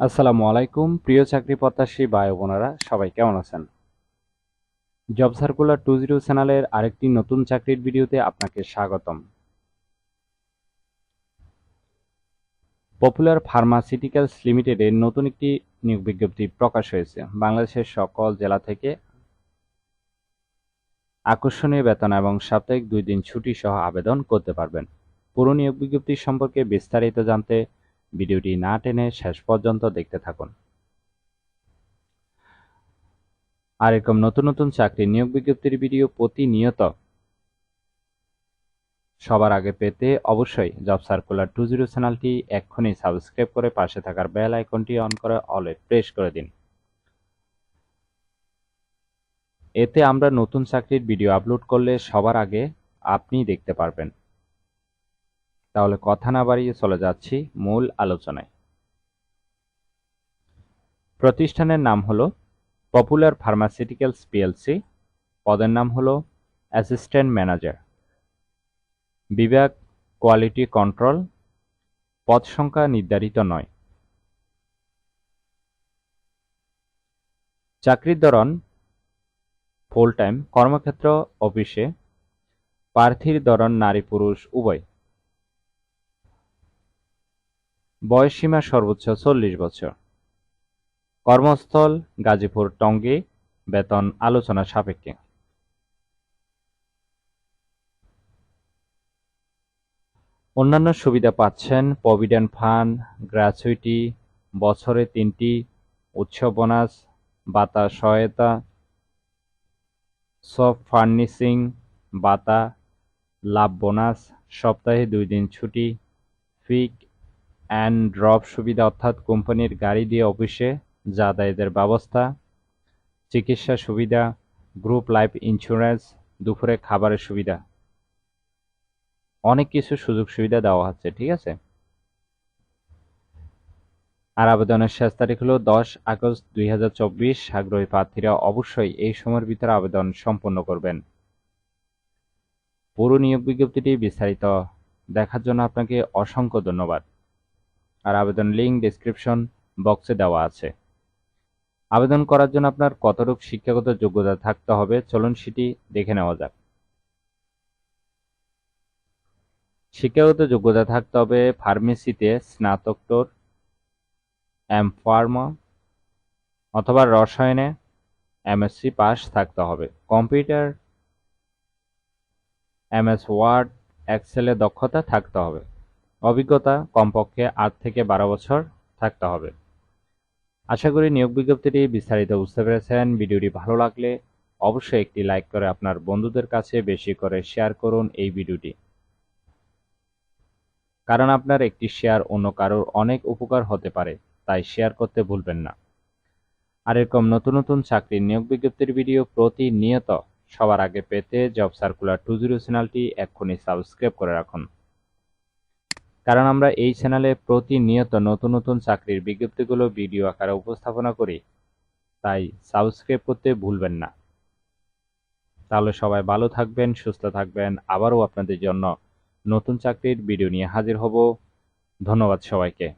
আসসালামু আলাইকুম প্রিয় চাকরি প্রত্যাশী ভাই ও বোনেরা, সবাই কেমন আছেন? জব সার্কুলার 20 চ্যানেলের আরেকটি নতুন চাকরির ভিডিওতে আপনাকে স্বাগতম। পপুলার ফার্মাসিউটিক্যালস লিমিটেডের নতুন একটি নিয়োগ বিজ্ঞপ্তি প্রকাশ হয়েছে। বাংলাদেশের সকল জেলা থেকে আকর্ষণীয় বেতন এবং সাপ্তাহিক 2 দিন ছুটি সহ আবেদন করতে পারবেন। পুরো নিয়োগ বিজ্ঞপ্তি সম্পর্কে বিস্তারিত জানতে ভিডিওটি না টেনে শেষ পর্যন্ত দেখতে থাকুন। আর এরকম নতুন নতুন চাকরির নিয়োগ বিজ্ঞপ্তির ভিডিও প্রতিনিয়ত সবার আগে পেতে অবশ্যই জব সার্কুলার 20 চ্যানেলটি এক্ষুনি সাবস্ক্রাইব করে পাশে থাকার বেল আইকনটি অন করে অলে প্রেস করে দিন। এতে আমরা নতুন চাকরির ভিডিও আপলোড করলে সবার আগে আপনি দেখতে পারবেন। তাহলে কথা না বাড়িয়ে চলে যাচ্ছি মূল আলোচনায়। প্রতিষ্ঠানের নাম হলো পপুলার ফার্মাসিউটিক্যালস পিএলসি। পদের নাম হলো অ্যাসিস্ট্যান্ট ম্যানেজার, বিভাগ কোয়ালিটি কন্ট্রোল। পদ সংখ্যা নির্ধারিত নয়। চাকরির ধরন ফুল টাইম, কর্মক্ষেত্র অফিসে। প্রার্থীর ধরন নারী পুরুষ উভয়। বয়সসীমা সর্বোচ্চ 40 বছর। কর্মস্থল গাজীপুর টঙ্গী। বেতন আলোচনা সাপেক্ষে। অন্যান্য সুবিধা পাচ্ছেন প্রভিডেন্ট ফান্ড, গ্র্যাচুইটি, বছরে 3টি উৎসব বোনাস, ভাতা সহায়তা, সব ফার্নিশিং ভাতা, লাভ বোনাস, সপ্তাহে 2 দিন ছুটি, পিক অ্যান্ড ড্রপ সুবিধা অর্থাৎ কোম্পানির গাড়ি দিয়ে অফিসে যাতায়াতের ব্যবস্থা, চিকিৎসা সুবিধা, গ্রুপ লাইফ ইন্স্যুরেন্স, দুপুরে খাবারের সুবিধা, অনেক কিছু সুযোগ সুবিধা দেওয়া হচ্ছে। ঠিক আছে। আর আবেদনের শেষ তারিখ হলো 10 আগস্ট 2024। আগ্রহী প্রার্থীরা অবশ্যই এই সময়ের ভিতরে আবেদন সম্পন্ন করবেন। পুরো নিয়োগ বিজ্ঞপ্তিটি বিস্তারিত দেখার জন্য আপনাকে অসংখ্য ধন্যবাদ। আর আবেদন লিঙ্ক ডেসক্রিপশন বক্সে দেওয়া আছে। আবেদন করার জন্য আপনার কতটুকু শিক্ষাগত যোগ্যতা থাকতে হবে চলুন সেটি দেখে নেওয়া যাক। শিক্ষাগত যোগ্যতা থাকতে হবে ফার্মেসিতে স্নাতকোত্তর, এম.ফার্মা অথবা রসায়নে এমএসসি পাস থাকতে হবে। কম্পিউটার, এমএস ওয়ার্ড, এক্সেলে দক্ষতা থাকতে হবে। অভিজ্ঞতা কমপক্ষে 8 থেকে 12 বছর থাকতে হবে। আশা করি নিয়োগ বিজ্ঞপ্তিটি বিস্তারিত বুঝতে পেরেছেন। ভিডিওটি ভালো লাগলে অবশ্যই একটি লাইক করে আপনার বন্ধুদের কাছে বেশি করে শেয়ার করুন এই ভিডিওটি, কারণ আপনার একটি শেয়ার অন্য কারোর অনেক উপকার হতে পারে, তাই শেয়ার করতে ভুলবেন না। আর এরকম নতুন নতুন চাকরির নিয়োগ বিজ্ঞপ্তির ভিডিও প্রতিনিয়ত সবার আগে পেতে জব সার্কুলার 20 চ্যানেলটি এক্ষুনি সাবস্ক্রাইব করে রাখুন, কারণ আমরা এই চ্যানেলে প্রতিনিয়ত নতুন নতুন চাকরির বিজ্ঞপ্তিগুলো ভিডিও আকারে উপস্থাপনা করি, তাই সাবস্ক্রাইব করতে ভুলবেন না। তাহলে সবাই ভালো থাকবেন, সুস্থ থাকবেন। আবারও আপনাদের জন্য নতুন চাকরির ভিডিও নিয়ে হাজির হব। ধন্যবাদ সবাইকে।